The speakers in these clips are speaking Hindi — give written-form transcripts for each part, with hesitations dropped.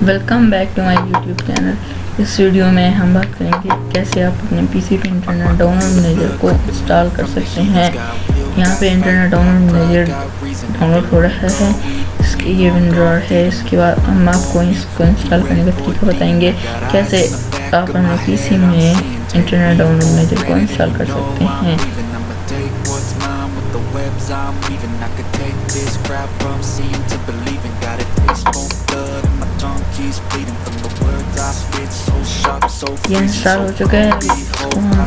Welcome back to my YouTube channel. इस वीडियो में हम बात करेंगे कैसे आप अपने पीसी पे इंटरनेट डाउनलोड मैनेजर को इंस्टॉल कर सकते हैं। यहाँ पे इंटरनेट डाउनलोड मैनेजर डाउनलोड हो रहा है, इसकी ये विंडो है। इसके बाद हम आपको इसको इंस्टॉल करने का तरीका बताएंगे, कैसे आप अपने पीसी में इंटरनेट डाउनलोड मैनेजर को इंस्टॉल कर सकते हैं। ये इंस्टॉल हो चुका है। इसको हम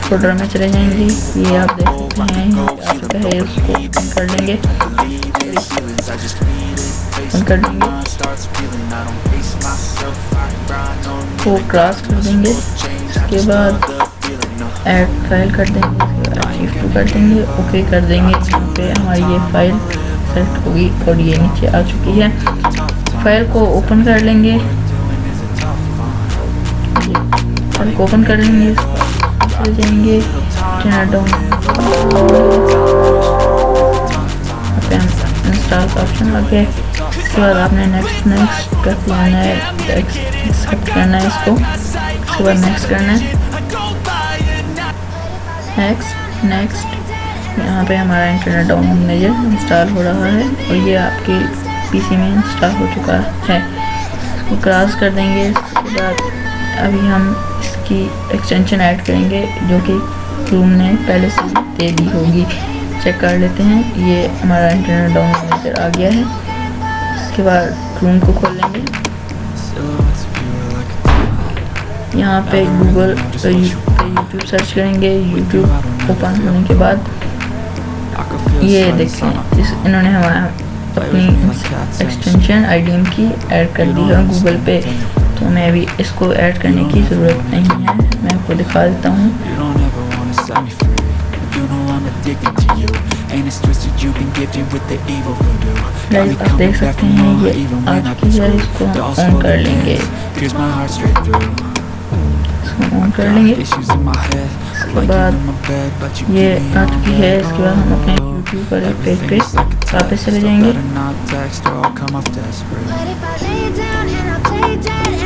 फोल्डर में चले जाएंगे। ये आप देख सकते हैं आ चुका है। इसको ओपन कर लेंगे, वो क्रॉस कर देंगे। इसके बाद ऐड फाइल कर देंगे, शिफ्ट कर देंगे, ओके कर देंगे। यहाँ पे हमारी ये फाइल सेलेक्ट होगी और ये नीचे आ चुकी है। फाइल को ओपन कर लेंगे, फाइल को ओपन कर लेंगे, चले जाएंगे इंस्टॉल का ऑप्शन आ गया। इसके बाद आपने नेक्स्ट कर देना है, एक्सेप्ट करना है इसको। इसके बाद नेक्स्ट करना है, नेक्स्ट। यहाँ पे हमारा इंटरनेट डाउनलोड मैनेजर इंस्टॉल हो रहा है और ये आपके पीसी में इंस्टॉल हो चुका है। इसको क्रॉस कर देंगे। इसके बाद अभी हम इसकी एक्सटेंशन ऐड करेंगे जो कि ट्रूम ने पहले से दे दी होगी। चेक कर लेते हैं। ये हमारा इंटरनेट डाउनलोड मैनेजर आ गया है। इसके बाद ट्रूम को खोल लेंगे। यहाँ पे गूगल पे यूट्यूब सर्च करेंगे। यूट्यूब ओपन होने के बाद ये देखते हैं इन्होंने हमारा अपनी एक्सटेंशन IDM की ऐड कर दी है गूगल पे, तो हमें अभी इसको ऐड करने की ज़रूरत नहीं है। मैं आपको दिखा देता हूँ। गाइस आप देख सकते हैं ये आ चुकी है। इसको ऑन कर लेंगे, ऑन कर लेंगे। इसके बाद ये आ चुकी है। इसके बाद हम अपने यूट्यूब पर पेज पे वापस चले जाएंगे।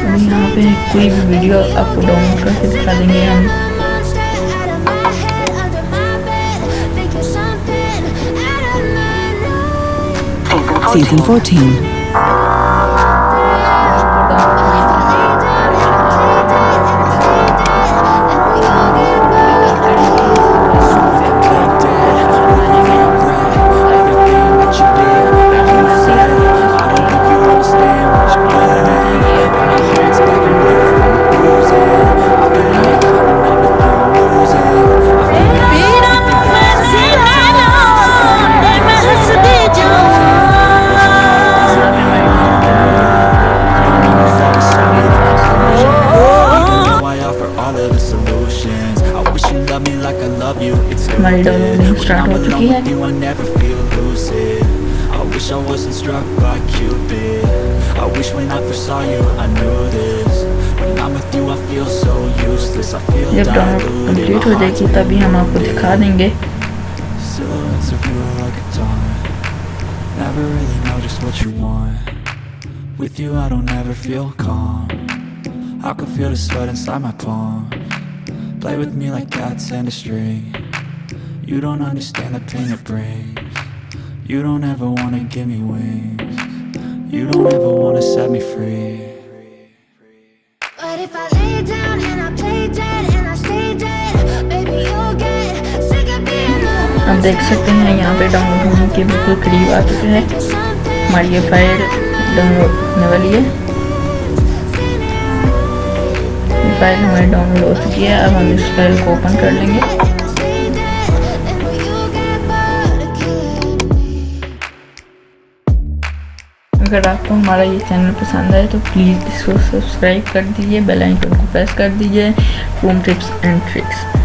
अभी यहाँ पे कोई भी वीडियो आपको डाउनलोड करके दिखा देंगे हम। Season 14. हमारी डाउनलोडिंग स्टार्ट हो चुकी है। जब डाउनलोड कंप्लीट हो जाएगी तभी हम आपको दिखा देंगे। Play with me like cats and a string. You don't understand the pain it brings. You don't ever wanna give me wings. You don't ever wanna set me free. But if I lay down and I play dead and I stay dead, baby you'll get sick of being alone. आप देख सकते हैं यहाँ पे डाउनलोड होने के बिल्कुल करीब आ चुके हैं। हमारी ये फाइल डाउनलोड होने वाली है। फाइल हमारी डाउनलोड हो चुकी है। अब हम इस फाइल को ओपन कर लेंगे। अगर आपको हमारा ये चैनल पसंद आए तो प्लीज़ इसको सब्सक्राइब कर दीजिए, बेल आइकन को प्रेस कर दीजिए। ट्रूम टिप्स एंड ट्रिक्स।